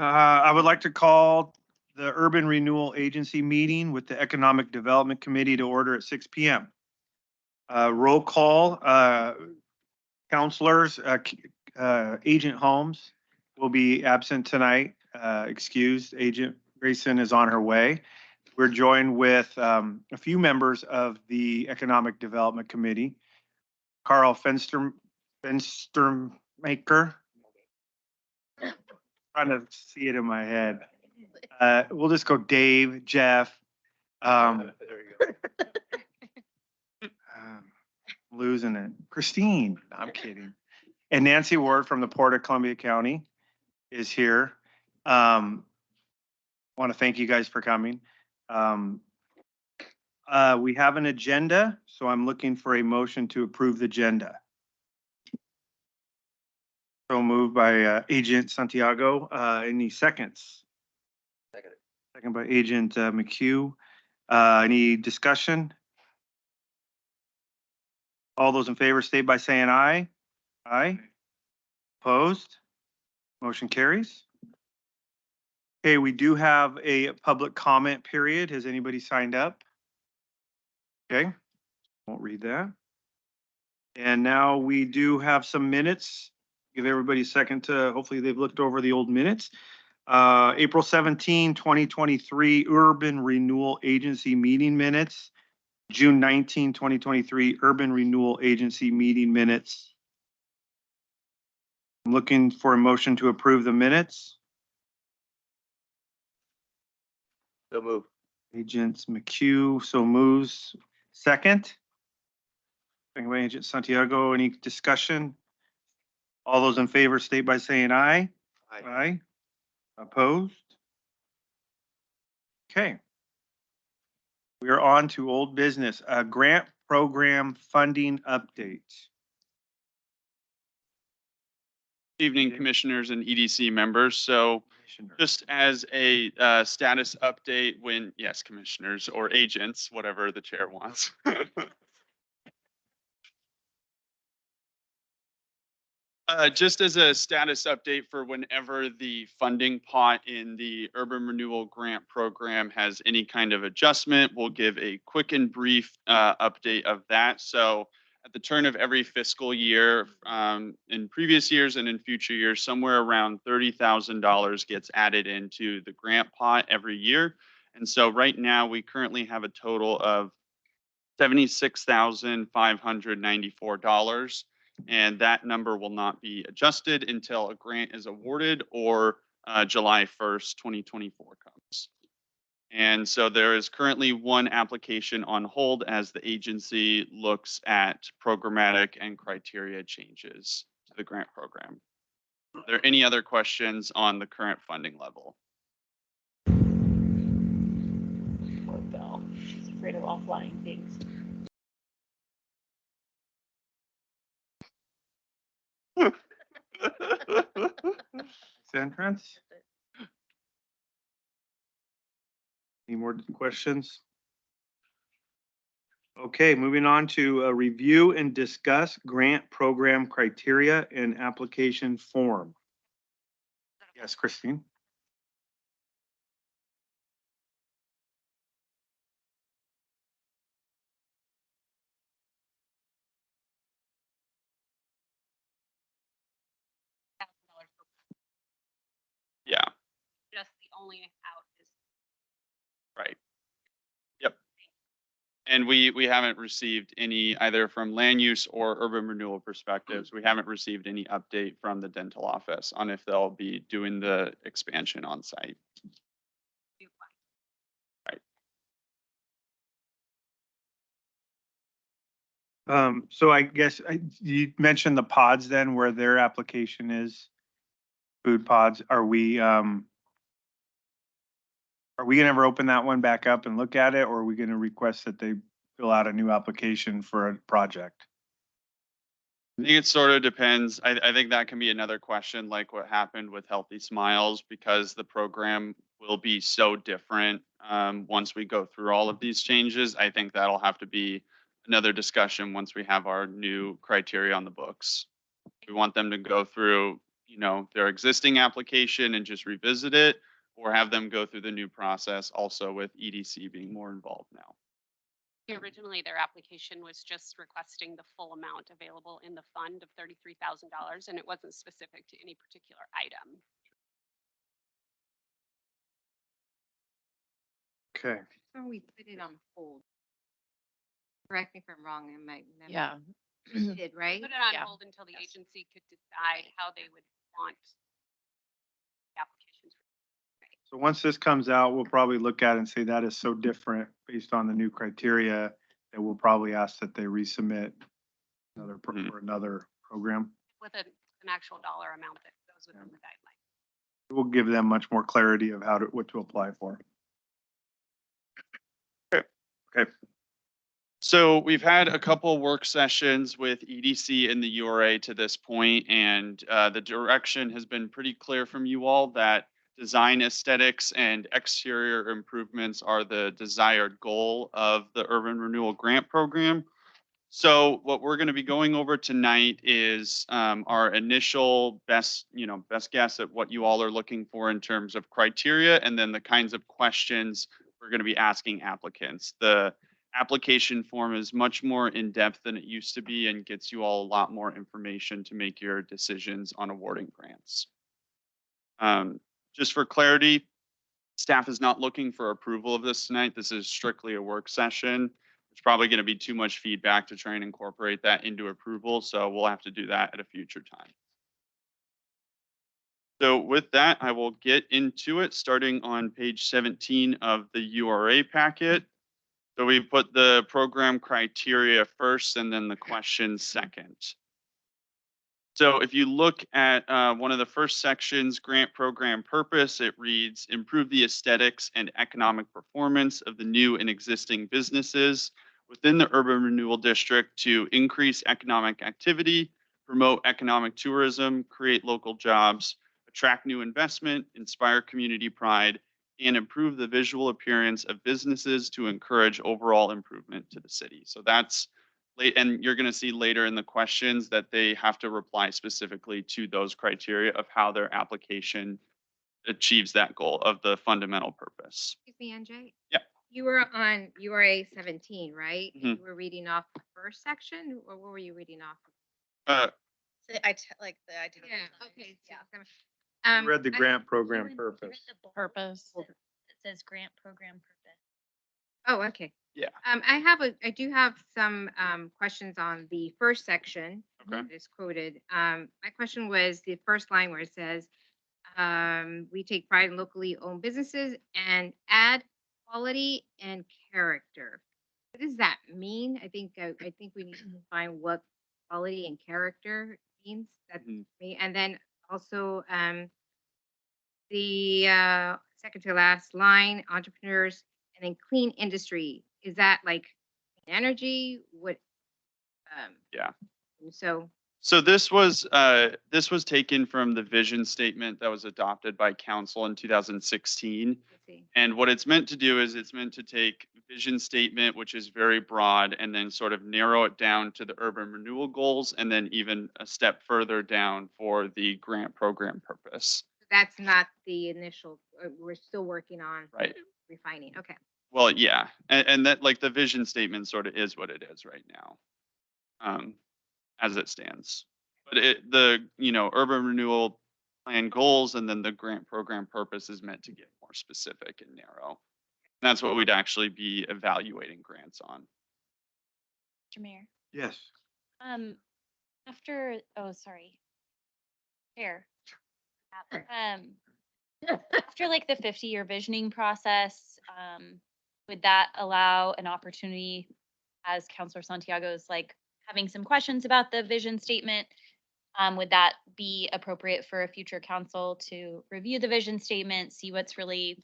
I would like to call the Urban Renewal Agency meeting with the Economic Development Committee to order at 6 p.m. Roll call, counselors, Agent Holmes will be absent tonight, excused. Agent Grayson is on her way. We're joined with a few members of the Economic Development Committee. Carl Fenstermaker. Trying to see it in my head. We'll just go Dave, Jeff. There you go. Losing it. Christine, no, I'm kidding. And Nancy Ward from the Port of Columbia County is here. Want to thank you guys for coming. We have an agenda, so I'm looking for a motion to approve the agenda. So moved by Agent Santiago. Any seconds? Second by Agent McHugh. Any discussion? All those in favor state by saying aye. Aye. Opposed? Motion carries. Okay, we do have a public comment period. Has anybody signed up? Okay, won't read that. And now we do have some minutes. Give everybody a second to, hopefully they've looked over the old minutes. April 17, 2023 Urban Renewal Agency meeting minutes. June 19, 2023 Urban Renewal Agency meeting minutes. I'm looking for a motion to approve the minutes. So move. Agents McHugh, so moves. Second. Second by Agent Santiago. Any discussion? All those in favor state by saying aye. Aye. Aye. Opposed? Okay. We are on to old business, grant program funding update. Evening, commissioners and EDC members. So just as a status update when, yes, commissioners or agents, whatever the chair wants. Just as a status update for whenever the funding pot in the Urban Renewal Grant Program has any kind of adjustment, we'll give a quick and brief update of that. So at the turn of every fiscal year, in previous years and in future years, somewhere around $30,000 gets added into the grant pot every year. And so right now we currently have a total of $76,594. And that number will not be adjusted until a grant is awarded or July 1st, 2024 comes. And so there is currently one application on hold as the agency looks at programmatic and criteria changes to the grant program. Are there any other questions on the current funding level? Poor Belle. She's afraid of all flying things. Entrance. Any more questions? Okay, moving on to review and discuss grant program criteria and application form. Yes, Christine. Yeah. Just the only out is Right. Yep. And we haven't received any, either from land use or urban renewal perspectives, we haven't received any update from the dental office on if they'll be doing the expansion on site. Right. So I guess you mentioned the pods then, where their application is. Food pods. Are we gonna ever open that one back up and look at it, or are we gonna request that they fill out a new application for a project? I think it sort of depends. I think that can be another question, like what happened with Healthy Smiles, because the program will be so different once we go through all of these changes. I think that'll have to be another discussion once we have our new criteria on the books. We want them to go through, their existing application and just revisit it, or have them go through the new process also with EDC being more involved now. Originally, their application was just requesting the full amount available in the fund of $33,000, and it wasn't specific to any particular item. Okay. So we put it on hold. Correct me if I'm wrong, in my memory. Yeah. We did, right? Put it on Yeah. hold until the agency could decide how they would want applications. So once this comes out, we'll probably look at it and say that is so different based on the new criteria that we'll probably ask that they resubmit another, Mhm. for another program. With an actual dollar amount that goes within the guidelines. We'll give them much more clarity of what to apply for. Okay. So we've had a couple work sessions with EDC and the URA to this point, and the direction has been pretty clear from you all that design aesthetics and exterior improvements are the desired goal of the Urban Renewal Grant Program. So what we're going to be going over tonight is our initial best guess at what you all are looking for in terms of criteria, and then the kinds of questions we're going to be asking applicants. The application form is much more in depth than it used to be and gets you all a lot more information to make your decisions on awarding grants. Just for clarity, staff is not looking for approval of this tonight. This is strictly a work session. It's probably going to be too much feedback to try and incorporate that into approval, so we'll have to do that at a future time. So with that, I will get into it, starting on page 17 of the URA packet. So we put the program criteria first and then the questions second. So if you look at one of the first sections, grant program purpose, it reads, improve the aesthetics and economic performance of the new and existing businesses within the urban renewal district to increase economic activity, promote economic tourism, create local jobs, attract new investment, inspire community pride, and improve the visual appearance of businesses to encourage overall improvement to the city. So that's late, and you're going to see later in the questions that they have to reply specifically to those criteria of how their application achieves that goal of the fundamental purpose. Excuse me, NJ? Yeah. You were on URA 17, right? And Mhm. you were reading off the first section, or what were you reading off? So like the italic Yeah, lines, okay. Yeah. You read the grant program You purpose. read the bold Purpose. that says grant program purpose. Oh, okay. Yeah. I do have some questions on the first section. Okay. That is quoted. My question was the first line where it says, we take pride in locally owned businesses and add quality and character. What does that mean? I think we need to define what quality and character means. That's Mhm. me. And then also the second to last line, entrepreneurs, and then clean industry. Is that like energy? What? Yeah. So So this was taken from the vision statement that was adopted by council in 2016. let's see. And what it's meant to do is it's meant to take vision statement, which is very broad, and then sort of narrow it down to the urban renewal goals, and then even a step further down for the grant program purpose. That's not the initial. We're still working on Right. refining. Okay. Well, yeah, and that like the vision statement sort of is what it is right now, as it stands. But the urban renewal plan goals and then the grant program purpose is meant to get more specific and narrow. And that's what we'd actually be evaluating grants on. Mr. Mayor, Yes. sorry. Chair. After like the 50-year visioning process, would that allow an opportunity as Councilor Santiago's like having some questions about the vision statement? Would that be appropriate for a future council to review the vision statement, see what's really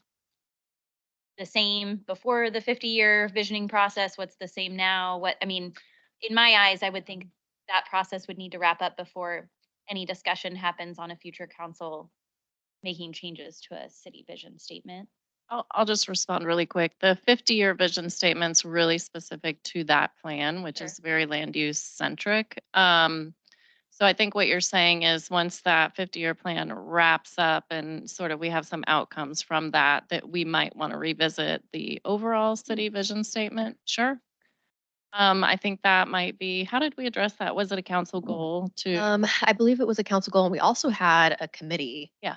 the same before the 50-year visioning process, what's the same now? In my eyes, I would think that process would need to wrap up before any discussion happens on a future council making changes to a city vision statement. I'll just respond really quick. The 50-year vision statement's really specific to that plan, which Sure. is very land use centric. So I think what you're saying is once that 50-year plan wraps up and sort of we have some outcomes from that, that we might want to revisit the overall city vision statement. Sure. I think that might be, how did we address that? Was it a council goal to? I believe it was a council goal, and we also had a committee. Yeah.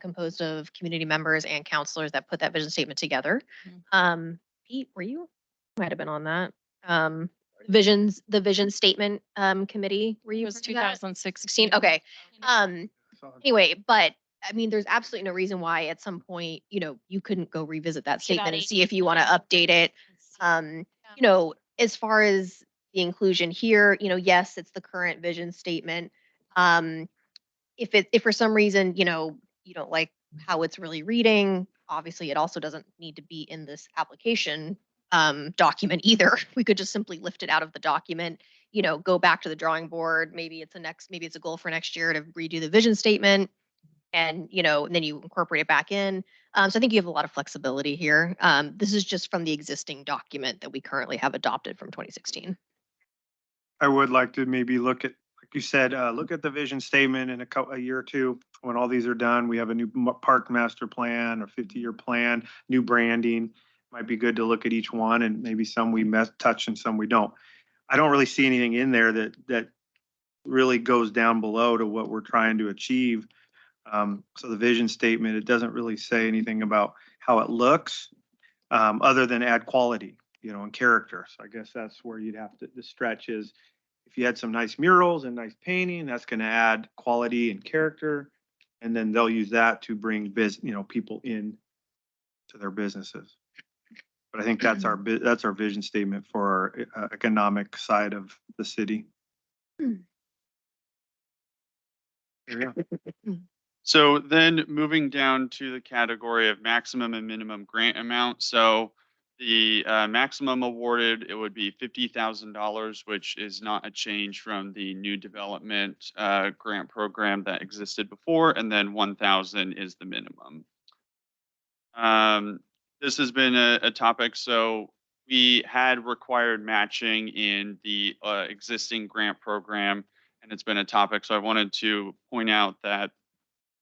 Composed of community members and counselors that put that vision statement together. Mhm. Pete, were you? Might have been on that. The vision statement, committee, were It you? was part of that? 2016. 16, okay. So- Anyway, but I mean, there's absolutely no reason why at some point, you couldn't go revisit that See about statement and see if you 18 want to update it. As far as the inclusion here, yes, it's the current vision statement. If for some reason, you don't like how it's really reading, obviously it also doesn't need to be in this application document either. We could just simply lift it out of the document, go back to the drawing board. Maybe it's a goal for next year to redo the vision statement and, and then you incorporate it back in. So I think you have a lot of flexibility here. This is just from the existing document that we currently have adopted from 2016. I would like to maybe look at, like you said, look at the vision statement in a year or two. When all these are done, we have a new park master plan or 50-year plan, new branding. Might be good to look at each one and maybe some we touch and some we don't. I don't really see anything in there that really goes down below to what we're trying to achieve. So the vision statement, it doesn't really say anything about how it looks, other than add quality, and character. So I guess that's where you'd have to, the stretch is, if you had some nice murals and nice painting, that's gonna add quality and character. And then they'll use that to bring people in to their businesses. But I think that's our vision statement for our economic side of the city. Yeah. So then moving down to the category of maximum and minimum grant amount. So the maximum awarded, it would be $50,000, which is not a change from the new development grant program that existed before. And then 1,000 is the minimum. This has been a topic. So we had required matching in the existing grant program, and it's been a topic. So I wanted to point out that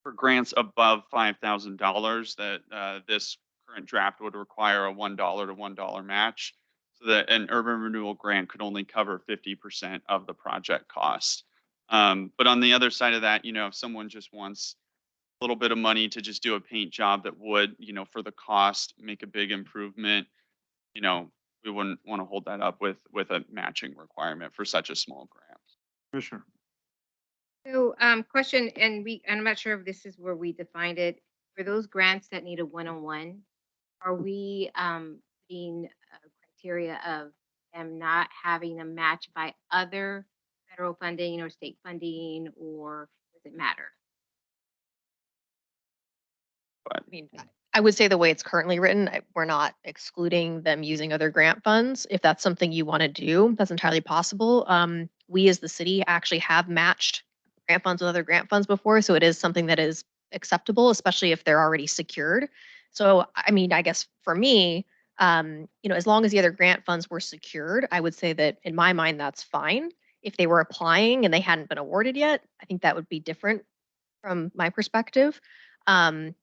for grants above $5,000, that this current draft would require a $1 to $1 match, so that an urban renewal grant could only cover 50% of the project cost. But on the other side of that, if someone just wants a little bit of money to just do a paint job that would, for the cost, make a big improvement, we wouldn't want to hold that up with a matching requirement for such a small grant. Commissioner. So, question, and I'm not sure if this is where we defined it. For those grants that need a one-on-one, are we being criteria of them not having a match by other federal funding or state funding, or does it matter? I mean, I would say the way it's currently written, we're not excluding them using other grant funds. If that's something you want to do, that's entirely possible. We as the city actually have matched grant funds with other grant funds before, so it is something that is acceptable, especially if they're already secured. So, I mean, I guess for me, as long as the other grant funds were secured, I would say that in my mind, that's fine. If they were applying and they hadn't been awarded yet, I think that would be different from my perspective.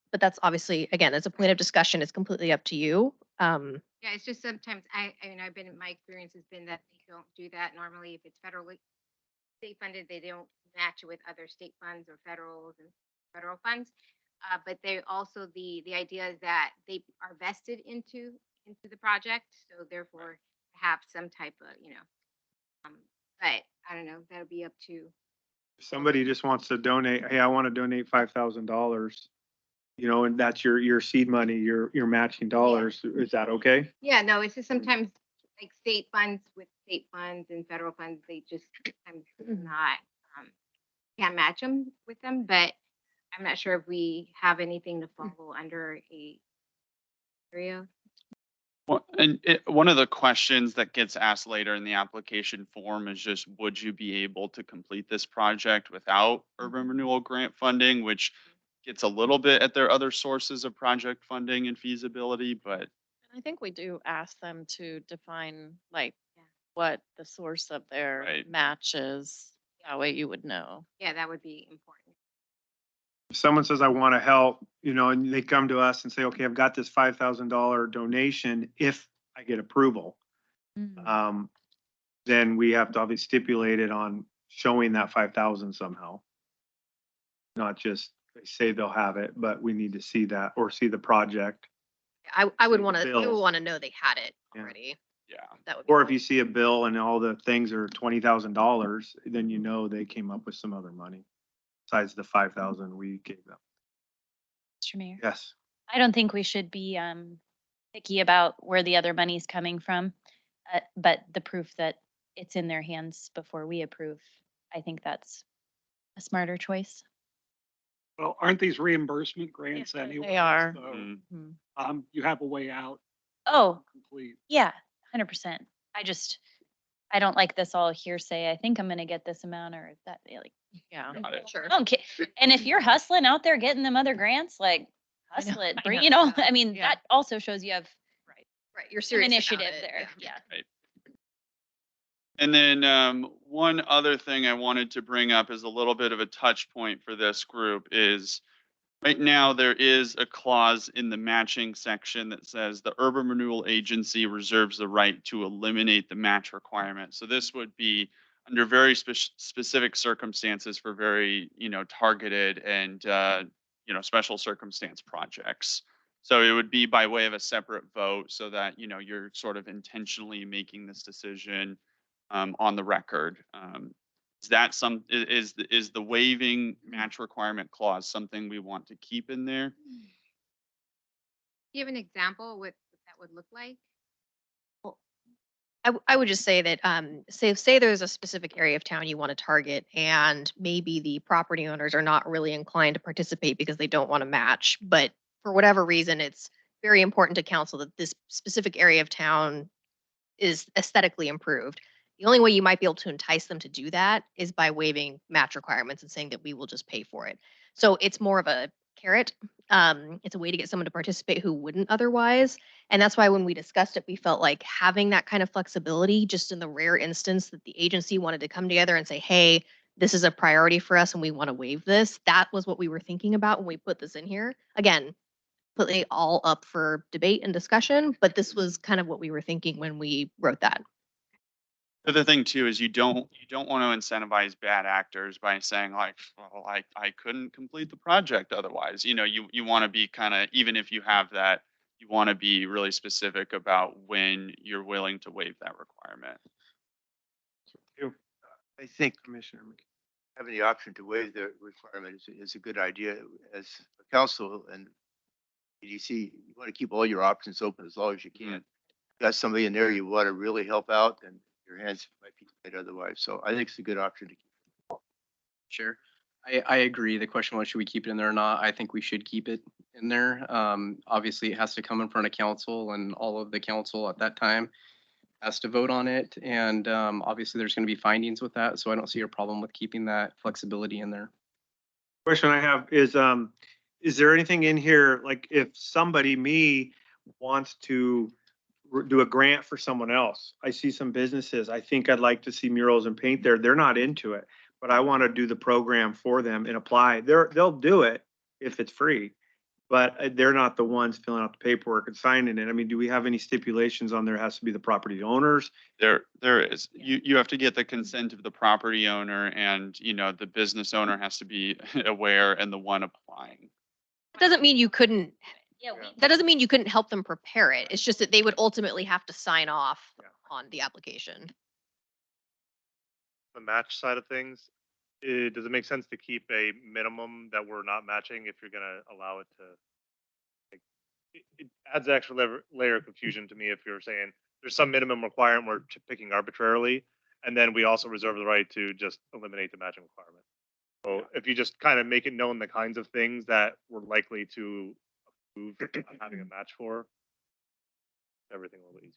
But that's obviously, again, as a point of discussion, it's completely up to you. Yeah, it's just sometimes I mean, my experience has been that they don't do that normally. If it's federally state funded, they don't match it with other state funds or federal funds. But they also, the idea is that they are vested into the project, so therefore have some type of, but I don't know, that'll be up to. If somebody just wants to donate, hey, I want to donate $5,000, and that's your seed money, your matching dollars, is that okay? Yeah, no, it's just sometimes like state funds with state funds and federal funds, they just sometimes not, can't match them with them, but I'm not sure if we have anything to follow under a area. Well, and one of the questions that gets asked later in the application form is just, would you be able to complete this project without urban renewal grant funding, which gets a little bit at their other sources of project funding and feasibility, but I think we do ask them to define like what the source of their Right. match is. That way you would know. Yeah, that would be important. If someone says, I want to help, you know, and they come to us and say, okay, I've got this $5,000 donation if I get approval. Then we have to obviously stipulate it on showing that 5,000 somehow. Not just they say they'll have it, but we need to see that or see the project. I would See want the to, I would bills. want to know they had it Yeah. already. Yeah. That would be Or if cool. you see a bill and all the things are $20,000, then you know they came up with some other money besides the 5,000 we gave them. Mr. Mayor. Yes. I don't think we should be picky about where the other money's coming from, but the proof that it's in their hands before we approve, I think that's a smarter choice. Well, aren't these reimbursement grants anyway? They are. So, Mhm. you have a way out Oh, complete. yeah, 100%. I don't like this all hearsay. I think I'm gonna get this amount or that, like, Yeah. Got it. Sure. I don't care. And if you're hustling out there getting them other grants, like, I know, hustle it, I bring, know. you know, I mean, Yeah. that also shows you have Right. You're some serious about initiative it, there. yeah. Yeah. And then one other thing I wanted to bring up is a little bit of a touch point for this group is right now there is a clause in the matching section that says the Urban Renewal Agency reserves the right to eliminate the match requirement. So this would be under very specific circumstances for very, targeted and, special circumstance projects. So it would be by way of a separate vote so that, you're sort of intentionally making this decision on the record. Is that is the waiving match requirement clause something we want to keep in there? Do you have an example what that would look like? I would just say that, say there's a specific area of town you want to target and maybe the property owners are not really inclined to participate because they don't want to match, but for whatever reason, it's very important to council that this specific area of town is aesthetically improved. The only way you might be able to entice them to do that is by waiving match requirements and saying that we will just pay for it. So it's more of a carrot. It's a way to get someone to participate who wouldn't otherwise. And that's why when we discussed it, we felt like having that kind of flexibility, just in the rare instance that the agency wanted to come together and say, hey, this is a priority for us and we want to waive this. That was what we were thinking about when we put this in here. Again, completely all up for debate and discussion, but this was kind of what we were thinking when we wrote that. The other thing too is you don't want to incentivize bad actors by saying like, well, I couldn't complete the project otherwise. You want to be kind of, even if you have that, you want to be really specific about when you're willing to waive that requirement. I think Commissioner. having the option to waive the requirement is a good idea as a council and EDC. You want to keep all your options open as long as you can. You got somebody in there you want to really help out, and your hands might be tied otherwise. So I think it's a good option to keep. Sure. I agree. The question was, should we keep it in there or not? I think we should keep it in there. Obviously, it has to come in front of council and all of the council at that time has to vote on it. And obviously, there's going to be findings with that. So I don't see a problem with keeping that flexibility in there. Question I have is there anything in here, like if somebody, me, wants to do a grant for someone else? I see some businesses, I think I'd like to see murals and paint there. They're not into it, but I want to do the program for them and apply. They'll do it if it's free, but they're not the ones filling out the paperwork and signing it. I mean, do we have any stipulations on there? It has to be the property owners? There is. You have to get the consent of the property owner and, the business owner has to be aware and the one applying. That doesn't mean you couldn't, Yeah, that doesn't mean you couldn't help them prepare it. It's just that they would ultimately have to sign off on the application. The match side of things, does it make sense to keep a minimum that we're not matching if you're gonna allow it to? Like, it adds extra layer of confusion to me if you're saying there's some minimum requirement we're picking arbitrarily, and then we also reserve the right to just eliminate the matching requirement. So if you just kind of make it known the kinds of things that we're likely to approve having a match for, everything a little easier.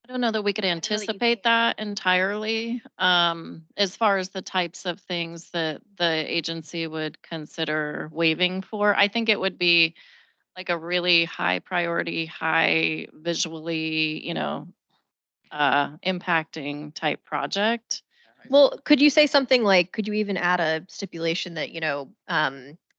I don't know that we could anticipate that entirely, as far as the types of things that the agency would consider waiving for. I think it would be like a really high priority, high visually, impacting type project. Well, could you say something like, could you even add a stipulation that,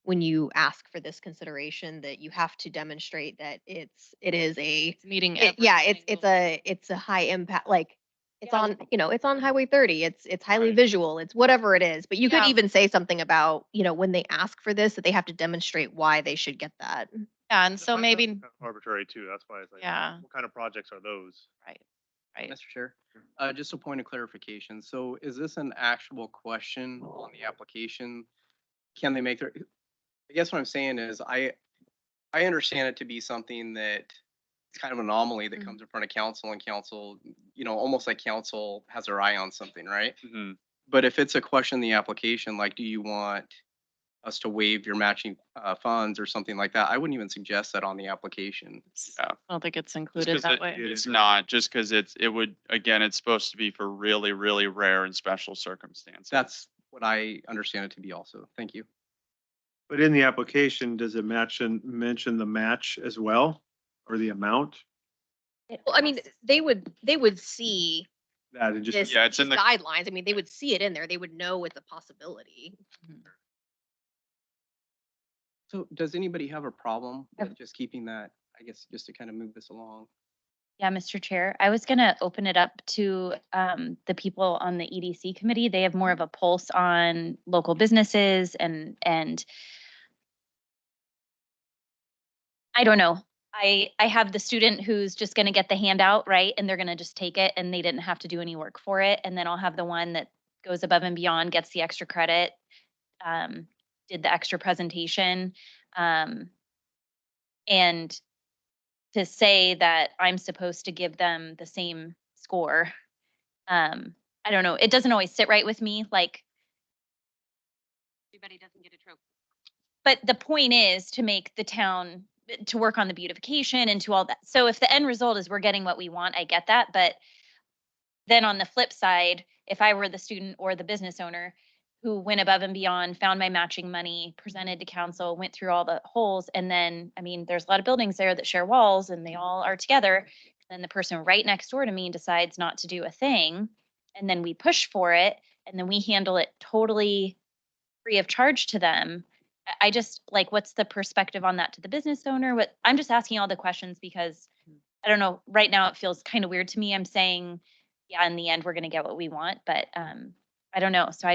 when you ask for this consideration, that you have to demonstrate that it is a, It's meeting yeah, every single- it's a high impact, like, it's Yeah. on, it's on Highway 30, it's highly Right. visual, it's whatever it is, but you could Yeah. even say something about, when they ask for this, that they have to demonstrate why they should get that. Yeah, and The so timelines maybe, are kind of arbitrary too. That's why it's like, yeah, what kind of projects are those? right, right. Mr. Chair, just a point of clarification. So is this an actual question on the application? Can they make their, I guess what I'm saying is I understand it to be something that it's kind of an anomaly that Mhm. comes in front of council and council, almost like council has their eye on something, right? Mhm. But if it's a question in the application, like, do you want us to waive your matching funds or something like that? I wouldn't even suggest that on the application. Yeah. I don't think it's Just included 'cause that way. it's not, just because it would, again, it's supposed to be for really, really rare and special circumstances. That's what I understand it to be also. Thank you. But in the application, does it mention the match as well, or the amount? Well, I mean, they would see That it just. this Yeah, it's in these the- guidelines. I mean, they would see it in there. They would know it's a possibility. So does anybody have a problem Have- with just keeping that, I guess, just to kind of move this along? Yeah, Mr. Chair, I was gonna open it up to the people on the EDC committee. They have more of a pulse on local businesses and I don't know. I have the student who's just gonna get the handout, right? And they're gonna just take it and they didn't have to do any work for it. And then I'll have the one that goes above and beyond, gets the extra credit, did the extra presentation. And to say that I'm supposed to give them the same score, I don't know. It doesn't always sit right with me. Like, Everybody doesn't get a trophy. but the point is to make the town to work on the beautification and to all that. So if the end result is we're getting what we want, I get that. But then on the flip side, if I were the student or the business owner who went above and beyond, found my matching money, presented to council, went through all the holes, and then, I mean, there's a lot of buildings there that share walls and they all are together. Then the person right next door to me decides not to do a thing, and then we push for it, and then we handle it totally free of charge to them. I just like, what's the perspective on that to the business owner? What, I'm just asking all the questions because I don't know, right now it feels kind of weird to me. I'm saying, yeah, in the end, we're gonna get what we want, but I don't know. So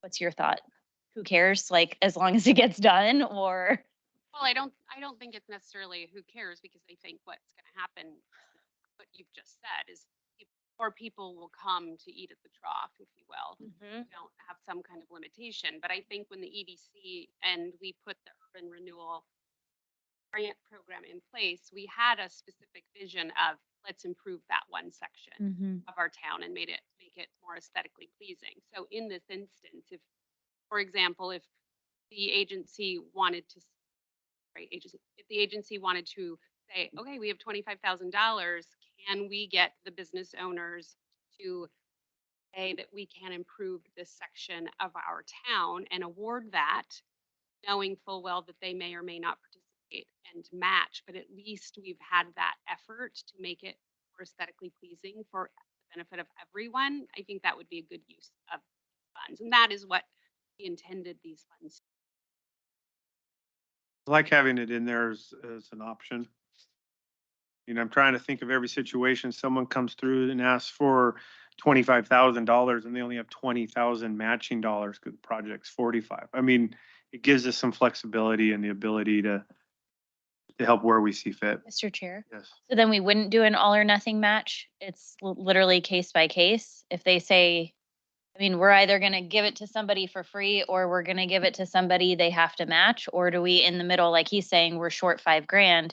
what's your thought? Who cares? Like, as long as it gets done, or Well, I don't think it's necessarily who cares, because I think what's gonna happen, what you've just said, is more people will come to eat at the trough, if you will. You don't have some kind of limitation, but I think when the EDC and we put the urban renewal grant program in place, we had a specific vision of, let's improve that one section of our town and make it more aesthetically pleasing. So in this instance, if, for example, if the agency wanted to, if the agency wanted to say, okay, we have $25,000, can we get the business owners to say that we can improve this section of our town and award that, knowing full well that they may or may not participate and match, but at least we've had that effort to make it more aesthetically pleasing for the benefit of everyone. I think that would be a good use of funds, and that is what we intended these funds. I like having it in there as an option. I'm trying to think of every situation, someone comes through and asks for $25,000 and they only have 20,000 matching dollars because the project's 45. I mean, it gives us some flexibility and the ability to help where we see fit. Mr. Chair. Yes. So then we wouldn't do an all or nothing match. It's literally case by case. If they say, I mean, we're either gonna give it to somebody for free or we're gonna give it to somebody they have to match, or do we in the middle, like he's saying, we're short $5,000.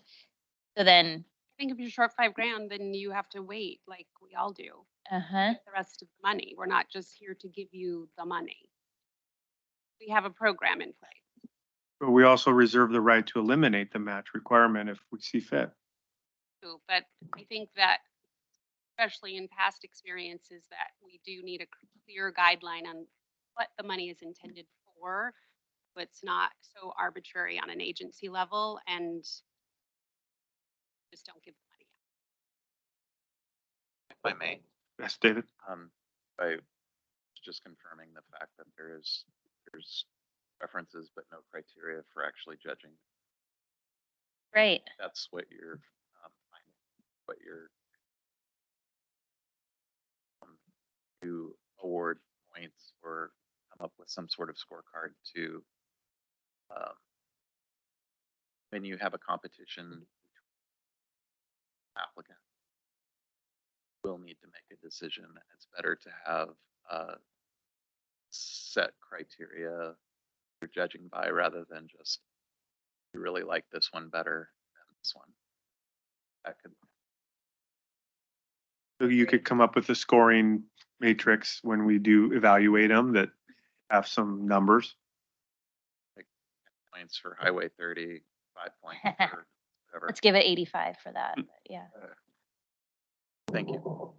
So then, I think if you're short $5,000, then you have to wait, like we all do, uh-huh. get the rest of the money. We're not just here to give you the money. We have a program in place. But we also reserve the right to eliminate the match requirement if we see fit. Too. But I think that, especially in past experiences, that we do need a clear guideline on what the money is intended for. But it's not so arbitrary on an agency level, and just don't give the money out. If I may, Yes, David. I just confirming the fact that there's references but no criteria for actually judging. Right. That's what you're, finding, what you're to award points or come up with some sort of scorecard to when you have a competition applicant will need to make a decision. It's better to have set criteria you're judging by rather than just you really like this one better than this one. That could So you could come up with a scoring matrix when we do evaluate them that have some numbers. points for Highway 30, 5 points for whatever. Let's give it 85 for that. But yeah. Thank you.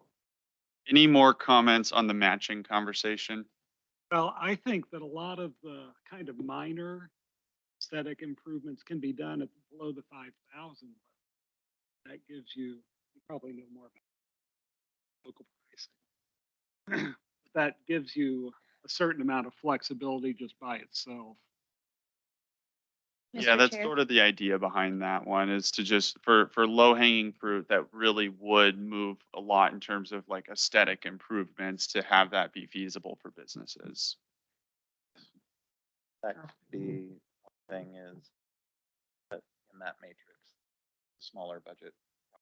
Any more comments on the matching conversation? Well, I think that a lot of the kind of minor aesthetic improvements can be done at below the 5,000. That gives you probably know more about local pricing. That gives you a certain amount of flexibility just by itself. Yeah, Mr. that's Chair? sort of the idea behind that one is to just for low hanging fruit that really would move a lot in terms of like aesthetic improvements to have that be feasible for businesses. That could be one thing is that in that matrix, smaller budget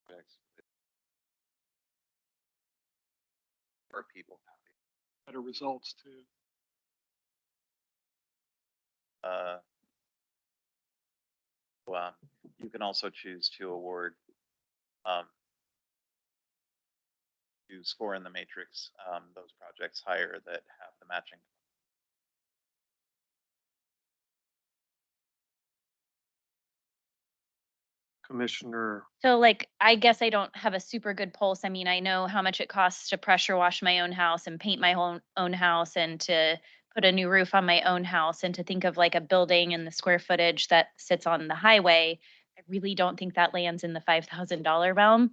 projects are people happy. Better results too. Well, you can also choose to award to score in the matrix those projects higher that have the matching. Commissioner, So like, I guess I don't have a super good pulse. I mean, I know how much it costs to pressure wash my own house and paint my own house and to put a new roof on my own house and to think of like a building and the square footage that sits on the highway. I really don't think that lands in the $5,000 realm.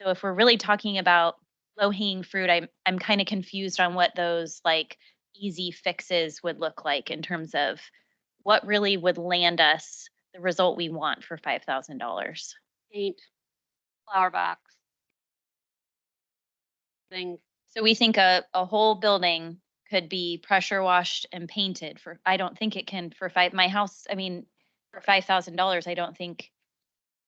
So if we're really talking about low hanging fruit, I'm kind of confused on what those like easy fixes would look like in terms of what really would land us the result we want for $5,000. Paint, flower box. Thing, So we think a whole building could be pressure washed and painted for, I don't think it can for my house, I mean, for $5,000, I don't think.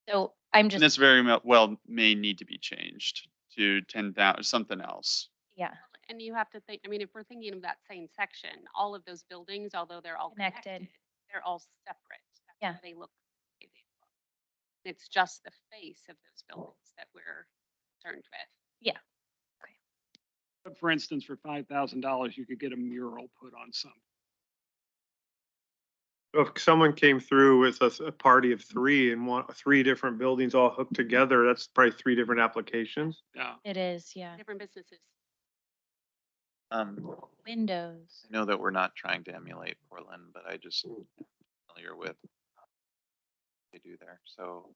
So I'm And this just, very well may need to be changed to 10,000, something else. yeah, and you have to think, I mean, if we're thinking of that same section, all of those buildings, although they're all Connected. connected, they're all separate. That's Yeah. how they look. It's just the face of those buildings that we're concerned with. yeah. But for instance, for $5,000, you could get a mural put on something. if someone came through with a party of three and want 3 different buildings all hooked together, that's probably 3 different applications. Yeah. It is, yeah. Different businesses. Windows. I know that we're not trying to emulate Portland, but I just am familiar with what they do there. So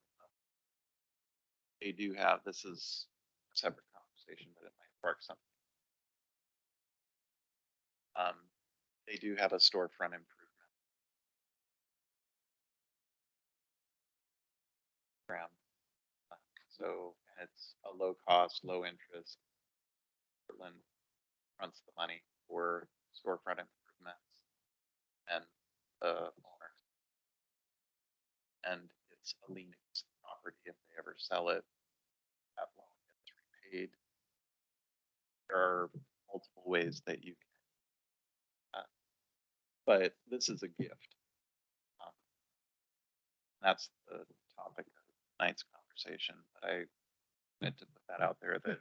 they do have, this is a separate conversation, but it might spark something. They do have a storefront improvement program. So it's a low cost, low interest. Portland fronts the money for storefront improvements and the owner. And it's a lien against the property if they ever sell it. That loan gets repaid. There are multiple ways that you can. But this is a gift. That's the topic of tonight's conversation. But I wanted to put that out there that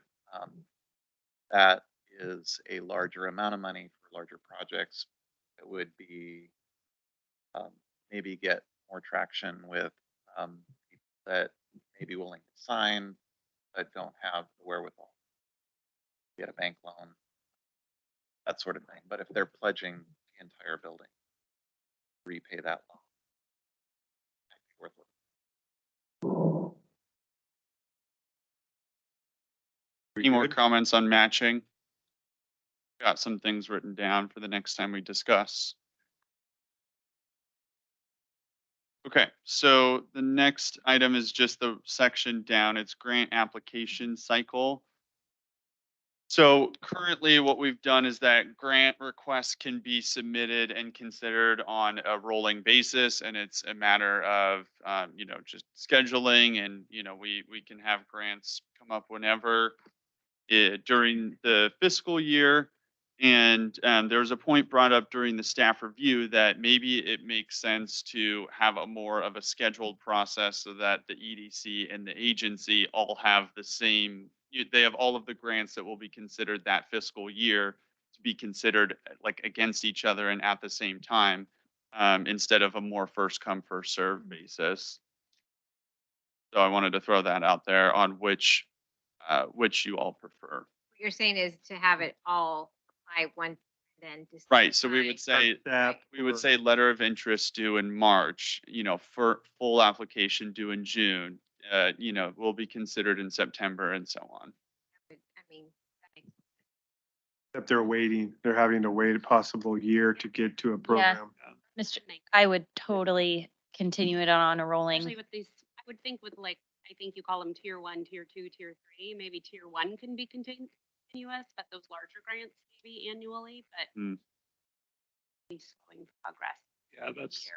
that is a larger amount of money for larger projects. It would be maybe get more traction with people that may be willing to sign but don't have the wherewithal to get a bank loan, that sort of thing. But if they're pledging the entire building, repay that loan, might be worth it. Any more Good. comments on matching? Got some things written down for the next time we discuss. Okay, so the next item is just the section down. It's grant application cycle. So currently what we've done is that grant requests can be submitted and considered on a rolling basis. And it's a matter of, just scheduling and, we can have grants come up whenever during the fiscal year. And there was a point brought up during the staff review that maybe it makes sense to have a more of a scheduled process so that the EDC and the agency all have the same, they have all of the grants that will be considered that fiscal year to be considered like against each other and at the same time, instead of a more first come, first serve basis. So I wanted to throw that out there on which you all prefer. What you're saying is to have it all by one, then. Right, so we would say, That we would or- say letter of interest due in March, for full application due in June, will be considered in September and so on. I mean, that makes Except they're having to wait a possible year to get to a program. Mr. I would totally continue it on a rolling. Especially with these, I would think with like, I think you call them tier 1, tier 2, tier 3, maybe tier 1 can be continuous, but those larger grants maybe annually, but Hmm. be slowing progress. Yeah, that's, Year.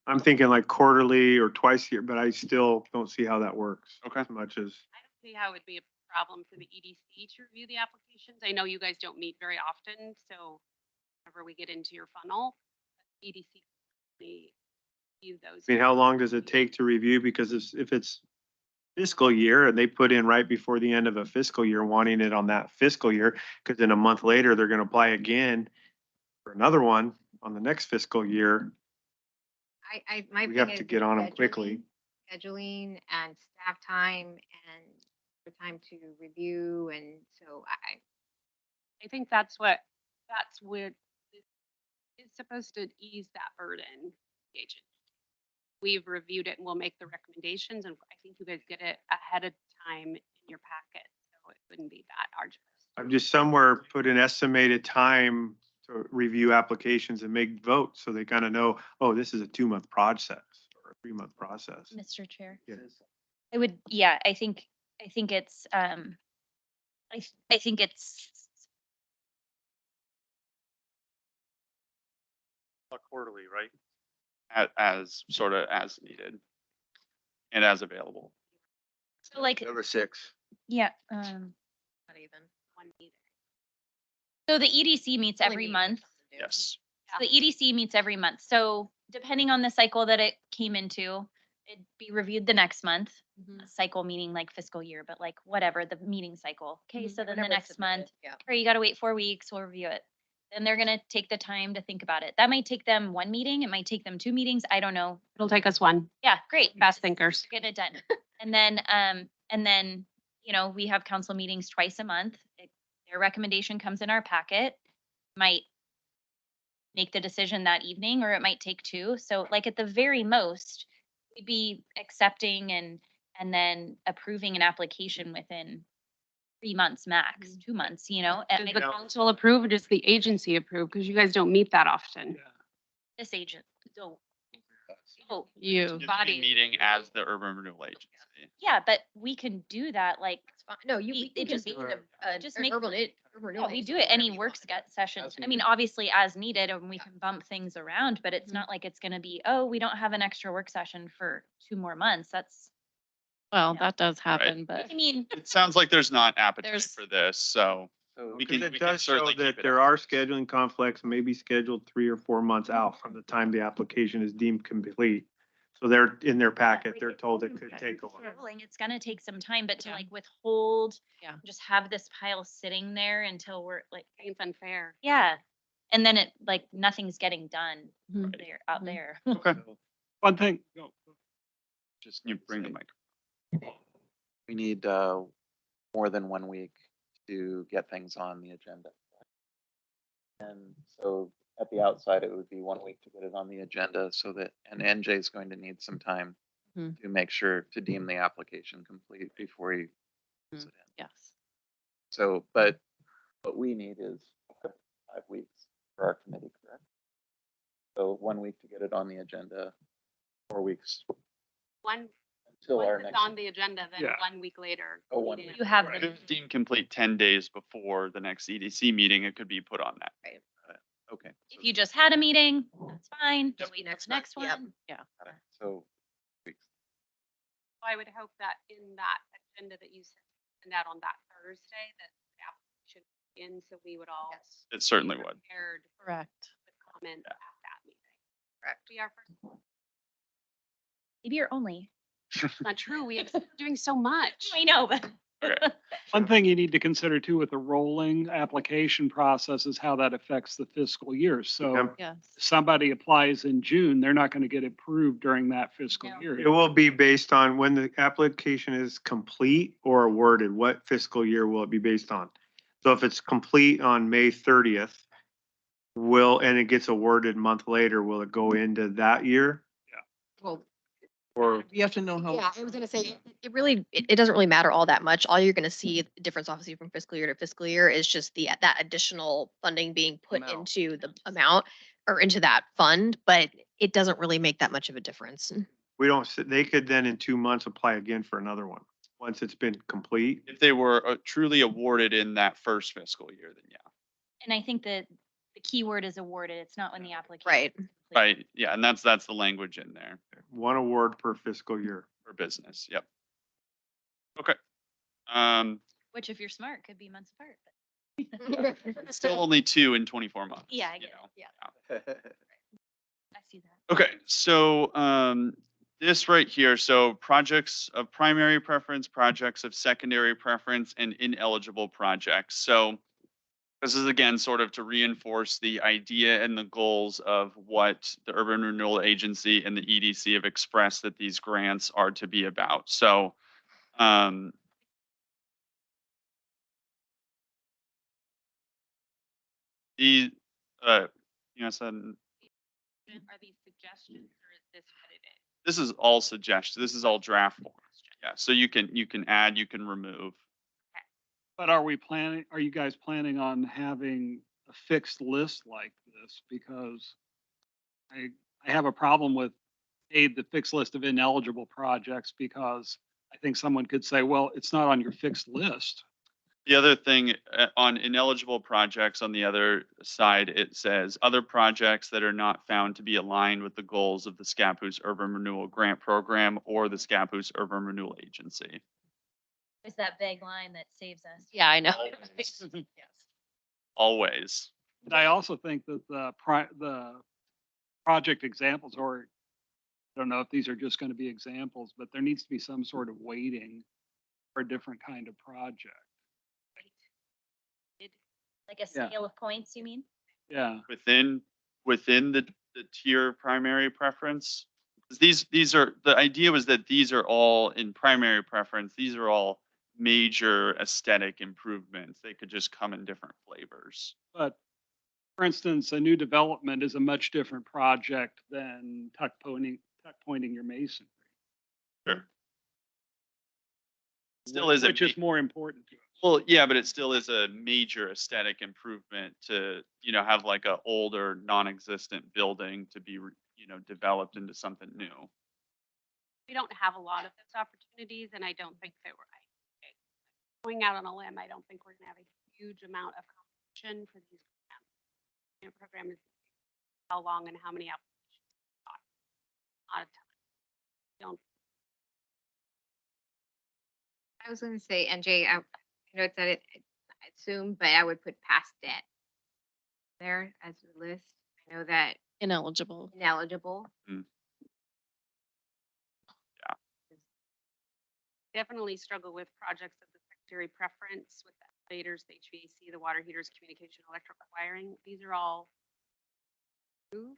I'm thinking like quarterly or twice a year, but I still don't see how that works. Okay. As much as, I don't see how it would be a problem for the EDC to review the applications. I know you guys don't meet very often, so whenever we get into your funnel, EDC may view those. I mean, how long does it take to review? Because if it's fiscal year and they put in right before the end of a fiscal year, wanting it on that fiscal year, because then a month later, they're gonna apply again for another one on the next fiscal year. my We thing have is to get on them scheduling- quickly. Scheduling and staff time and the time to review, and so I think that's where it's supposed to ease that burden. the agent. We've reviewed it and we'll make the recommendations, and I think you guys get it ahead of time in your packet, so it wouldn't be that arduous. I've just somewhere put an estimated time to review applications and make votes, so they kind of know, oh, this is a 2-month process or a 3-month process. Mr. Chair. Yeah. I would, I think it's, I think it's, Quarterly, right? As sort of as needed and as available. so like, Number 6. yeah, Not even. One meeting. so the EDC meets Only every meeting month. to do. Yes. The EDC meets every month. So depending on the cycle that it came into, it'd be reviewed the next month. Mhm. Cycle meaning like fiscal year, but like whatever, the meeting cycle. Okay, Mhm. so then the Whenever it's next month, submitted, yeah. or you gotta wait 4 weeks, we'll review it. Then they're gonna take the time to think about it. That might take them 1 meeting, it might take them 2 meetings, I don't know. It'll take us one. Yeah, great. Fast thinkers. Get it done. And then, we have council meetings twice a month. Their recommendation comes in our packet. Might make the decision that evening, or it might take 2. So like at the very most, we'd be accepting and then approving an application within 3 months max, 2 months, at Does maybe the council approve or does the agency approve? Because you guys don't meet that often. yeah. this agent. So, You. You'd be Body. meeting as the urban renewal agency. yeah, but we can do that like, It's fine. No, We- we it can just- convene just an make- urban yeah, renewal we agency do it any whenever you work want. session. As I mean, needed. obviously as needed, and we can bump things around, but it's Mhm. not like it's gonna be, oh, we don't have an extra work session for 2 more months. That's, Well, Yeah. that does happen, I but mean, It sounds like there's not appetite There's- for this, so So we Because can it we does show certainly keep that it there on. are scheduling conflicts, maybe scheduled 3 or 4 months out from the time the application is deemed complete. So they're in their packet, they're told it could take a while. rolling, it's gonna take some time, but to Yeah. like withhold, Yeah. just have this pile sitting there until we're like, I think it's unfair. yeah. And then it, like, nothing's getting done Mhm. there, out Mhm. there. Okay, One thing, Just you need to bring the say, mic. we need more than 1 week to get things on the agenda. And so at the outside, it would be 1 week to get it on the agenda so that, and NJ is going to need some time Mhm. to make sure to deem the application complete before he puts it in. yes. So, but What we need is 5 weeks for our committee, correct? So 1 week to get it on the agenda, 4 weeks One, until once our it's next. on the agenda, then Yeah. 1 week later. Oh, 1 we week. You have If the, it's deemed complete 10 days before the next EDC meeting, it could be put on that. Okay. if you just had a meeting, that's fine. Just Wait till next the next month, yep. one. Yeah. Got it. So weeks. I would hope that in that agenda that you send out on that Thursday, that the application in, so we would all. It certainly be would. Prepared Correct. with comments Yeah. at that meeting. Correct. We are, first- Maybe you're only. not true, we are doing so much. I know, but. Okay. One thing you need to consider too with the rolling application process is how that affects the fiscal year. So Yep. Yes. if somebody applies in June, they're not going to get approved during that fiscal No. year. It will be based on when the application is complete or awarded. What fiscal year will it be based on? So if it's complete on May 30th, and it gets awarded a month later, will it go into that year? Well, Or, You have to know how. yeah, I was gonna say, it doesn't really matter all that much. All you're gonna see the difference obviously from fiscal year to fiscal year is just that additional funding being put Amount. into the amount or into that fund, but it doesn't really make that much of a difference. we don't, they could then in 2 months apply again for another one, once it's been complete. If they were truly awarded in that first fiscal year, then yeah. And I think that the key word is awarded. It's not when the application. Right. is complete. Right, yeah, and that's the language in there One award per fiscal year. for business, yep. Okay. Which if you're smart, could be months apart. But Still only 2 in 24 months. Yeah, I you get it. know. Yeah, I see that. Okay, so this right here, so projects of primary preference, projects of secondary preference, and ineligible projects. So this is again sort of to reinforce the idea and the goals of what the Urban Renewal Agency and the EDC have expressed that these grants are to be about. So the said Are these suggestions or is this what it is? this is all suggested. This is all draft form. Yeah, so you can add, you can remove. But are you guys planning on having a fixed list like this? Because I have a problem with the fixed list of ineligible projects because I think someone could say, well, it's not on your fixed list. The other thing on ineligible projects on the other side, it says other projects that are not found to be aligned with the goals of the Scappoose Urban Renewal Grant Program or the Scappoose Urban Renewal Agency. It's that vague line that saves us. Yeah, I know. Yes. Always. And I also think that the project examples, or I don't know if these are just going to be examples, but there needs to be some sort of weighting for a different kind of project. Like a Yeah. scale of points, you mean? Yeah. Within the tier primary preference. These are, the idea was that these are all in primary preference. These are all major aesthetic improvements. They could just come in different flavors. But for instance, a new development is a much different project than tuck pointing your masonry. Sure. Still is a Which is more important to us. Well, yeah, but it still is a major aesthetic improvement to, have like a older non-existent building to be, developed into something new. We don't have a lot of those opportunities and I don't think that going out on a limb, I don't think we're gonna have a huge amount of competition for these grants. Program is how long and how many applications. Not a ton. Don't. I was gonna say, NJ, I know it's that I assume, but I would put past debt there as a list. I know that Ineligible. ineligible. Definitely struggle with projects of the secondary preference with the elevators, the HVAC, the water heaters, communication, electrical wiring. These are all approved.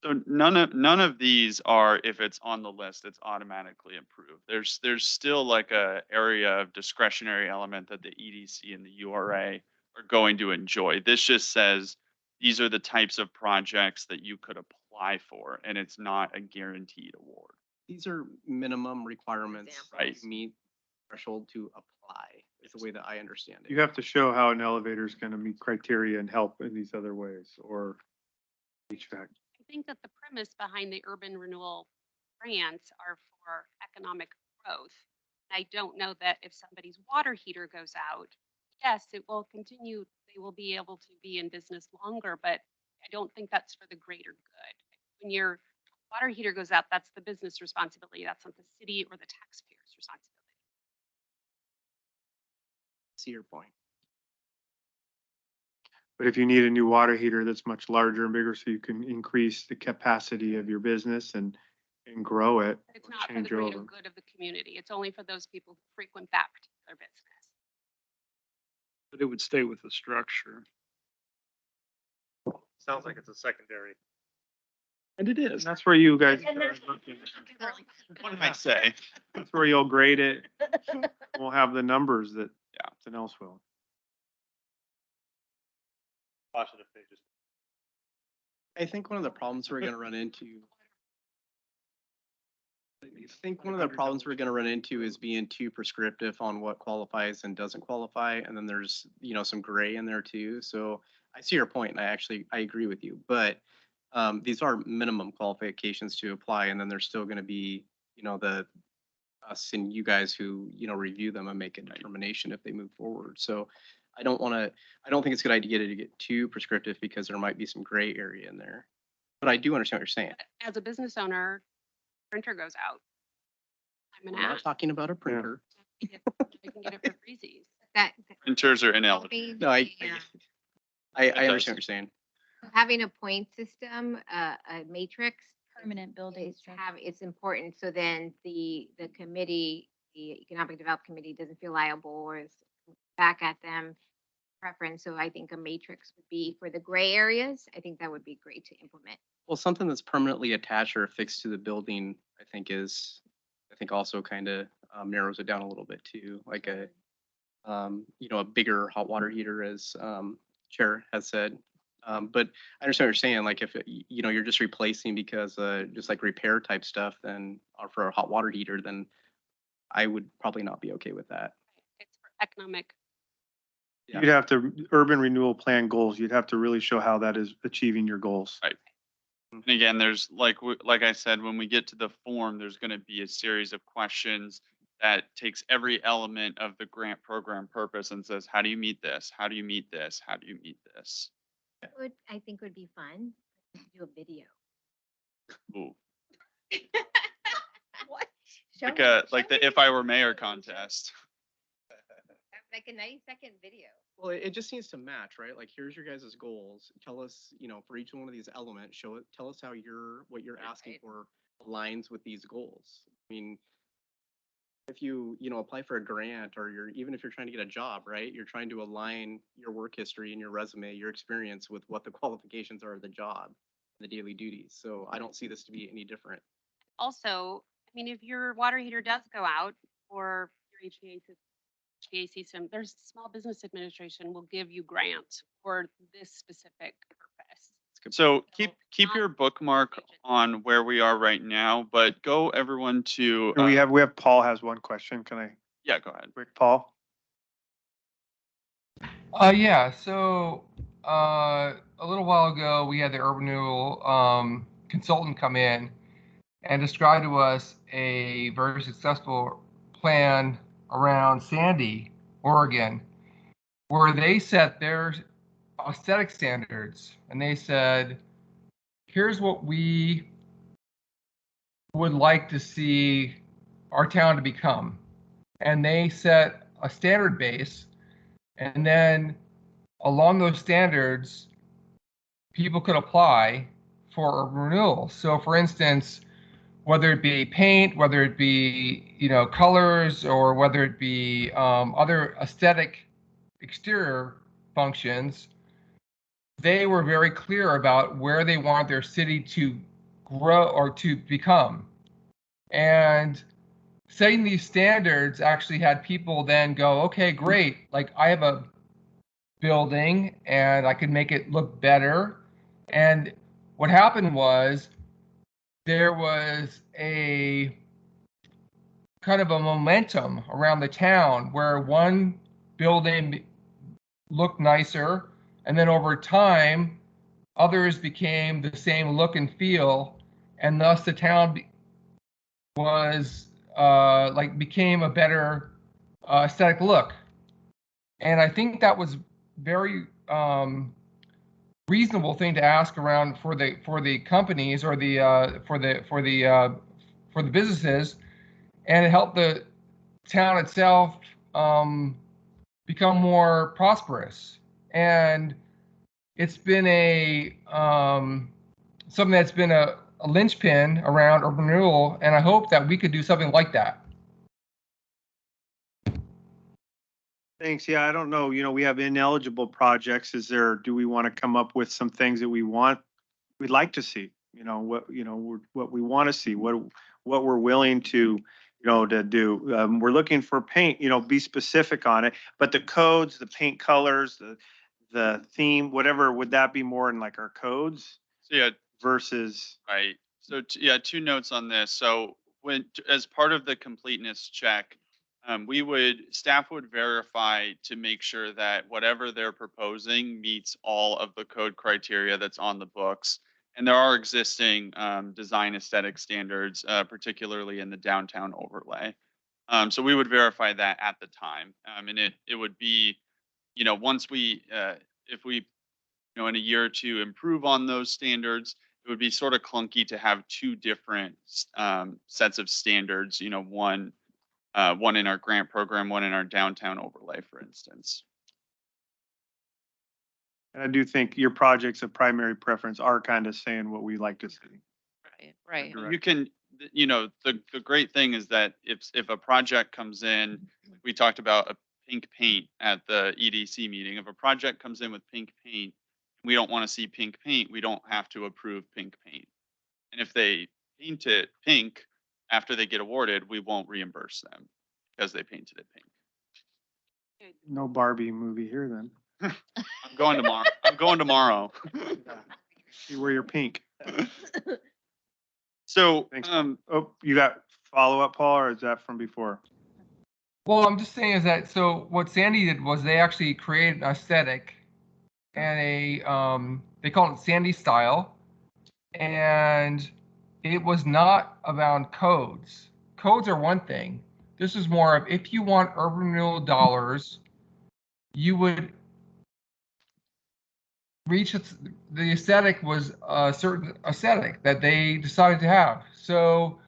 So none of these are, if it's on the list, it's automatically approved. There's still like a area of discretionary element that the EDC and the URA are going to enjoy. This just says these are the types of projects that you could apply for, and it's not a guaranteed award. These are minimum requirements. Right. to Meet threshold to apply. is the way that I understand it. You have to show how an elevator is gonna meet criteria and help in these other ways, or HVAC. I think that the premise behind the urban renewal grants are for economic growth. I don't know that if somebody's water heater goes out, yes, it will continue, they will be able to be in business longer, but I don't think that's for the greater good. When your water heater goes out, that's the business responsibility. That's not the city or the taxpayer's responsibility. See your point. But if you need a new water heater that's much larger and bigger, so you can increase the capacity of your business and grow it. It's or not for the change greater over. good of the community. It's only for those people who frequent that particular business. But it would stay with the structure. Sounds like it's a secondary. And it And is. that's where you guys, One might say. that's where you'll grade it. We'll have the numbers that something else will. Caution if they just. I think one of the problems we're gonna run into. I think one of the problems we're gonna run into is being too prescriptive on what qualifies and doesn't qualify, and then there's, some gray in there too. So I see your point, and I agree with you, but these are minimum qualifications to apply, and then there's still gonna be, the us and you guys who, review them and make a determination if they move forward. So I don't think it's a good idea to get too prescriptive because there might be some gray area in there. But I do understand what you're saying. As a business owner, printer goes out. I'm an We're not ass. talking about a printer. I can get it for freezies. That. Printers are ineligible. helping No, I the, understand what you're saying. having a point system, a matrix. Permanent building Is structure. it's important, so then the committee, the Economic Development Committee doesn't feel liable or is back at them preference. So I think a matrix would be for the gray areas. I think that would be great to implement. Well, something that's permanently attached or affixed to the building, I think also kind of narrows it down a little bit too, like a bigger hot water heater, as Chair has said. But I understand what you're saying, like if, you're just replacing because just like repair type stuff, then, or for a hot water heater, then I would probably not be okay with that. It's for economic. You'd have to, urban renewal plan goals, you'd have to really show how that is achieving your goals. Right. And again, there's like I said, when we get to the form, there's going to be a series of questions that takes every element of the grant program purpose and says, how do you meet this? How do you meet this? How do you meet this? I think would be fun to do a video. Ooh, What? like the If I Were Mayor contest. Like a 90-second video. Well, it just needs to match, right? Like, here's your guys' goals. Tell us, for each one of these elements, tell us how what you're asking for aligns with these goals. I mean, if you, apply for a grant or even if you're trying to get a job, right? You're trying to align your work history and your resume, your experience with what the qualifications are of the job, the daily duties. So I don't see this to be any different. Also, I mean, if your water heater does go out or your HVAC system, there's Small Business Administration will give you grants for this specific purpose. So keep not your bookmark rigid. on where we are right now, but go everyone to. And we have, Paul has one question. Can I, Yeah, go ahead. quick, Paul? Yeah, so a little while ago, we had the urban renewal consultant come in and describe to us a very successful plan around Sandy, Oregon, where they set their aesthetic standards and they said, here's what we would like to see our town to become. And they set a standard base, and then along those standards, people could apply for a renewal. So for instance, whether it be paint, whether it be, colors, or whether it be other aesthetic exterior functions, they were very clear about where they want their city to grow or to become. And setting these standards actually had people then go, okay, great. Like I have a building and I could make it look better. And what happened was there was a kind of a momentum around the town where one building looked nicer. And then over time, others became the same look and feel. And thus the town was became a better aesthetic look. And I think that was very reasonable thing to ask around for the companies or for the businesses, and it helped the town itself become more prosperous. And it's been a something that's been a linchpin around urban renewal, and I hope that we could do something like that. Thanks. Yeah, I don't know, we have ineligible projects. Do we want to come up with some things that we'd like to see? What we want to see, what we're willing to, to do. We're looking for paint, be specific on it, but the codes, the paint colors, the theme, whatever, would that be more in like our codes So yeah, versus? right. So yeah, two notes on this. So as part of the completeness check, staff would verify to make sure that whatever they're proposing meets all of the code criteria that's on the books. And there are existing design aesthetic standards, particularly in the downtown overlay. So we would verify that at the time. And it would be, once if we, in a year or two improve on those standards, it would be sort of clunky to have two different sets of standards, one in our grant program, one in our downtown overlay, for instance. And I do think your projects of primary preference are kind of saying what we like to see. Right. Correct. You can, the great thing is that if a project comes in, we talked about a pink paint at the EDC meeting. If a project comes in with pink paint, we don't want to see pink paint, we don't have to approve pink paint. And if they paint it pink after they get awarded, we won't reimburse them because they painted it pink. No Barbie movie here then. I'm going tomorrow. I'm going tomorrow. See where you're pink. So, Thanks. Oh, you got follow-up, Paul, or is that from before? Well, I'm just saying is that, so what Sandy did was they actually created an aesthetic and they call it Sandy style. And it was not about codes. Codes are one thing. This is more of, if you want urban renewal dollars, you would reach the aesthetic was a certain aesthetic that they decided to have. So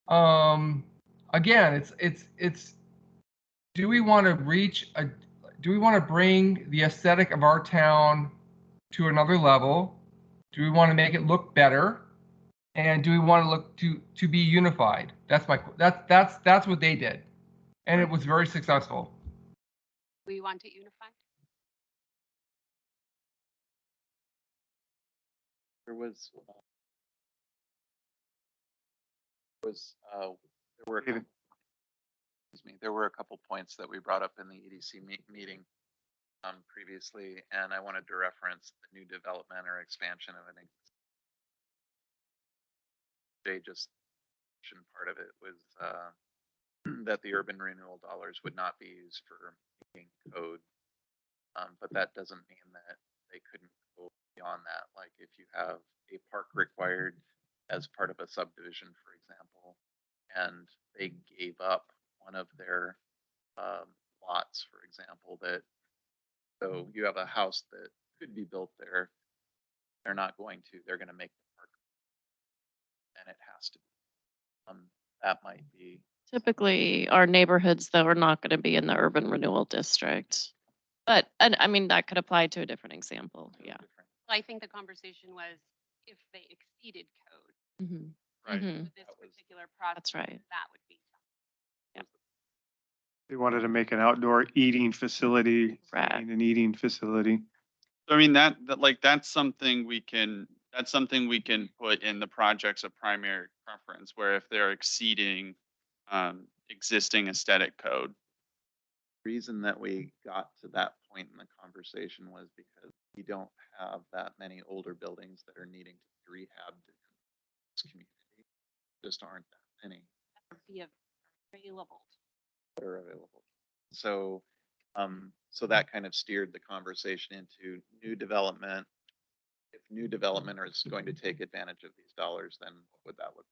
again, it's do we want to bring the aesthetic of our town to another level? Do we want to make it look better? And do we want to look to be unified? That's what they did, and it was very successful. We want it unified. There was, there were, David. excuse me, there were a couple points that we brought up in the EDC meeting previously, and I wanted to reference the new development or expansion of an. Jay just mentioned part of it was that the urban renewal dollars would not be used for making code, but that doesn't mean that they couldn't go beyond that. Like if you have a park required as part of a subdivision, for example, and they gave up one of their lots, for example, so you have a house that could be built there, they're not going to, they're going to make the park, and it has to be. That might be. Typically, our neighborhoods, though, are not going to be in the urban renewal district. But, and I mean, that could apply to a different example. Yeah. Well, I think the conversation was if they exceeded code. Mhm. Right. Mhm. With this particular project. That's right. That would be something. They wanted to make an outdoor eating facility, Right. an eating facility. So I mean that's something we can put in the projects of primary preference, where if they're exceeding existing aesthetic code. Reason that we got to that point in the conversation was because we don't have that many older buildings that are needing to be rehabbed in this community. Just aren't that many Be available. that are available. So So that kind of steered the conversation into new development. If new development is going to take advantage of these dollars, then what would that look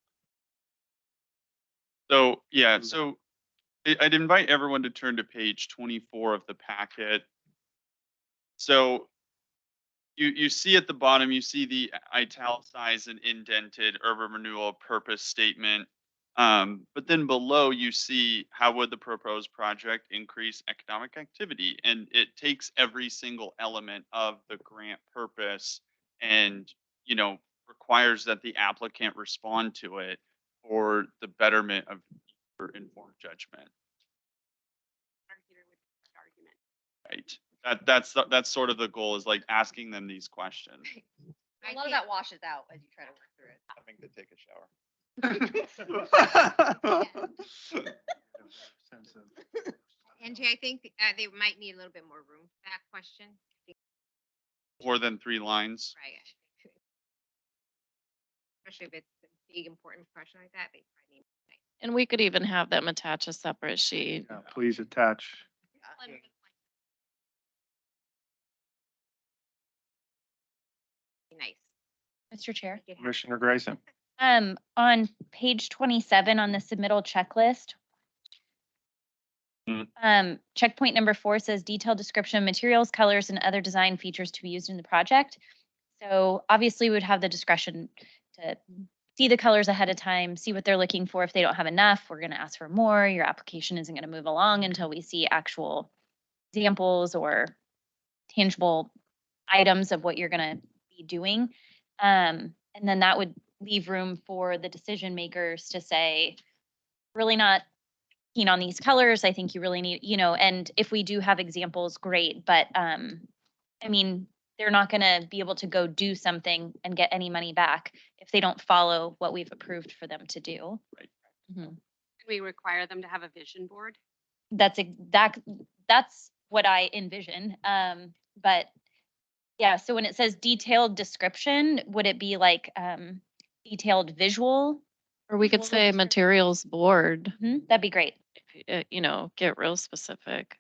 So, yeah, so I'd invite everyone to turn to page 24 of the packet. So you see at the bottom, you see the italicized and indented urban renewal purpose statement. But then below you see how would the proposed project increase economic activity? And it takes every single element of the grant purpose and, requires that the applicant respond to it for the betterment of your informed judgment. Argument with the argument. Right. That's sort of the goal, is like asking them these questions. I A lot of think- that washes out as you try to work through it. Having to take a shower. Angie, I think they might need a little bit more room for that question. More than 3 lines. Right. Especially if it's a big, important question like that, they probably need. And we could even have them attach a separate sheet. Yeah, please attach. Nice. Mr. Chair. Make it happen. Commissioner Grayson. On page 27 on the submittal checklist. Checkpoint number 4 says detailed description of materials, colors, and other design features to be used in the project. So obviously we would have the discretion to see the colors ahead of time, see what they're looking for. If they don't have enough, we're going to ask for more. Your application isn't going to move along until we see actual examples or tangible items of what you're going to be doing. And then that would leave room for the decision makers to say, really not keen on these colors. I think you really need, and if we do have examples, great. But I mean, they're not going to be able to go do something and get any money back if they don't follow what we've approved for them to do. Right. Mhm. We require them to have a vision board. That's what I envision. But yeah, so when it says detailed description, would it be like detailed visual? Or we could Well, say let's- materials board, That'd be great. get real specific.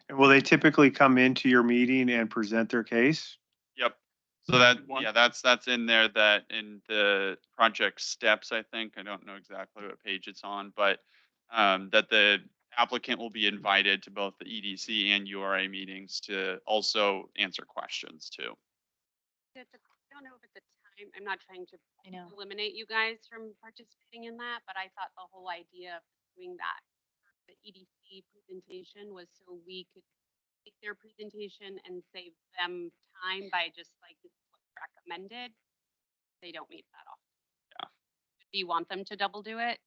And will they typically come into your meeting and present their case? Yep. So that's in there, that in the project steps, I think. I don't know exactly what page it's on, but that the applicant will be invited to both the EDC and URA meetings to also answer questions too. I don't know if at the time, I'm not trying to I know. eliminate you guys from participating in that, but I thought the whole idea of doing that, the EDC presentation, was so we could take their presentation and save them time by just like what's recommended. They don't meet that often. Yeah. Do you want them to double do it?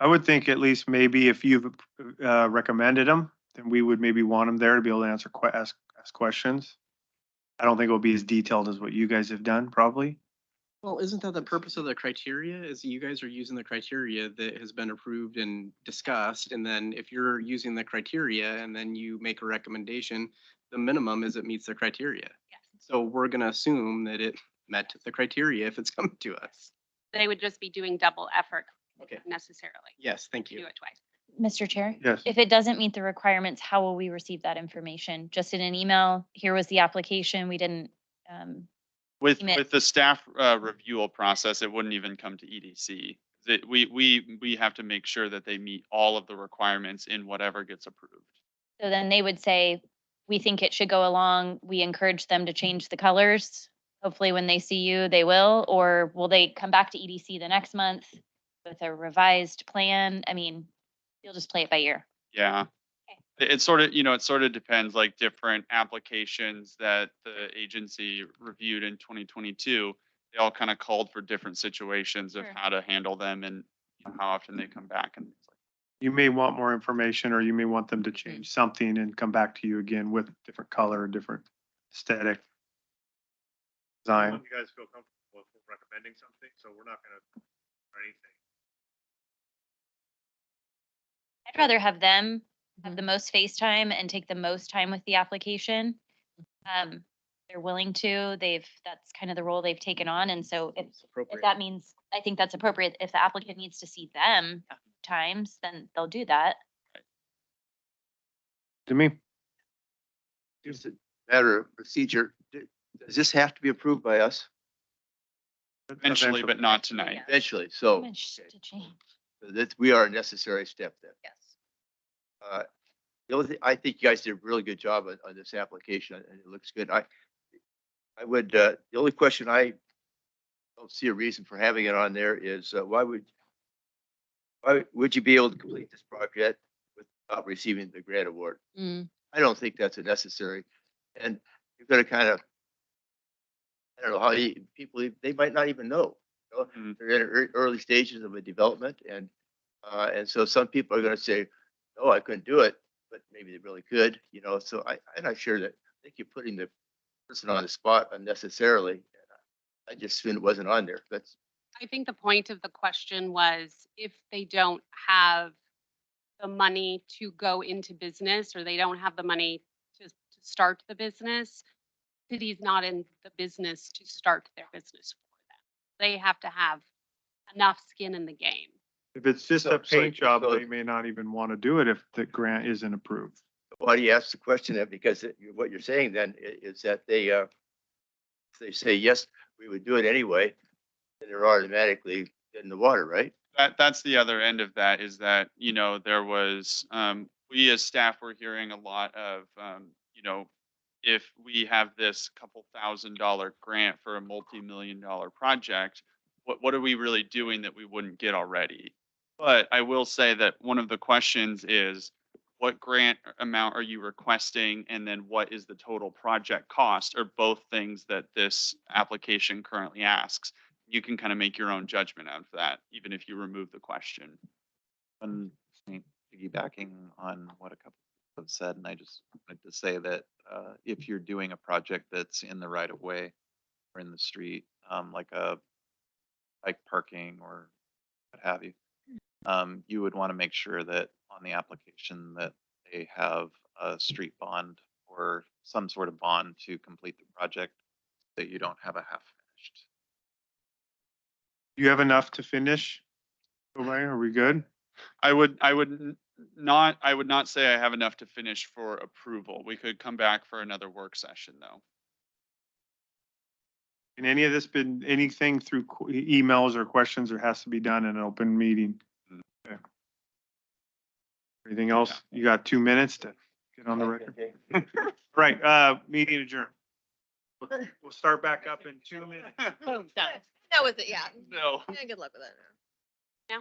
I would think at least maybe if you've recommended them, then we would maybe want them there to be able to ask questions. I don't think it will be as detailed as what you guys have done, probably. Well, isn't that the purpose of the criteria? Is you guys are using the criteria that has been approved and discussed, and then if you're using the criteria and then you make a recommendation, the minimum is it meets the criteria. Yes. So we're gonna assume that it met the criteria if it's coming to us. They would just be doing double effort Okay. necessarily. Yes, thank Do you. it twice. Mr. Chair? Yes. If it doesn't meet the requirements, how will we receive that information? Just in an email? Here was the application. We didn't, With Emit. with the staff review process, it wouldn't even come to EDC. That we have to make sure that they meet all of the requirements in whatever gets approved. so then they would say, we think it should go along. We encourage them to change the colors. Hopefully when they see you, they will, or will they come back to EDC the next month with a revised plan? I mean, you'll just play it by ear. Yeah. It sort of depends, like different applications that the agency reviewed in 2022. They all kind of called for different situations of Sure. how to handle them and how often they come back and things like You may want more information, or you may want them to change something and come back to you again with different color, different aesthetic design. You guys feel comfortable with recommending something, so we're not gonna do anything. I'd rather have them have the most face time and take the most time with the application. They're willing to, that's kind of the role they've taken on. And so if It's appropriate. that means, I think that's appropriate. If the applicant needs to see them times, then they'll do that. To me, Just a matter of procedure. Does this have to be approved by us Eventually, but not tonight. eventually? So Image to change. that we are a necessary step then. Yes. The only thing, I think you guys did a really good job on this application and it looks good. I would, the only question I don't see a reason for having it on there is, why would you be able to complete this project without receiving the grant award? Mm. I don't think that's a necessary. And you're gonna kind of, I don't know how people, they might not even know. You know? Mhm. They're in early stages of a development and so some people are gonna say, oh, I couldn't do it, but maybe they really could, you know, so I'm not sure that, I think you're putting the person on the spot unnecessarily. I just assumed it wasn't on there. That's, I think the point of the question was if they don't have the money to go into business or they don't have the money to start the business, city's not in the business to start their business for them. They have to have enough skin in the game. if it's just So- a paint so- job, so- they may not even want to do it if the grant isn't approved. why do you ask the question then? Because what you're saying then is that they say, yes, we would do it anyway, then they're automatically in the water, right? That's the other end of that is that, you know, there was, we as staff were hearing a lot of, you know, if we have this couple $1,000 grant for a multi-million-dollar project, what are we really doing that we wouldn't get already? But I will say that one of the questions is, what grant amount are you requesting? And then what is the total project cost? Are both things that this application currently asks. You can kind of make your own judgment out of that, even if you remove the question. And I mean, piggybacking on what a couple have said, and I just wanted to say that if you're doing a project that's in the right of way or in the street, like a bike parking or what have you, you would want to make sure that on the application that they have a street bond or some sort of bond to complete the project, that you don't have a half finished. Do you have enough to finish? O'Brien, are we good? I would not say I have enough to finish for approval. We could come back for another work session though. Can any of this been, anything through emails or questions, or has to be done in an open meeting? Okay. Anything else? You got 2 minutes to get on the record? Right, meeting adjourned. We'll start back up in 2 minutes. Boom, done. That was it, yeah. No. Yeah, good luck with that. Yeah.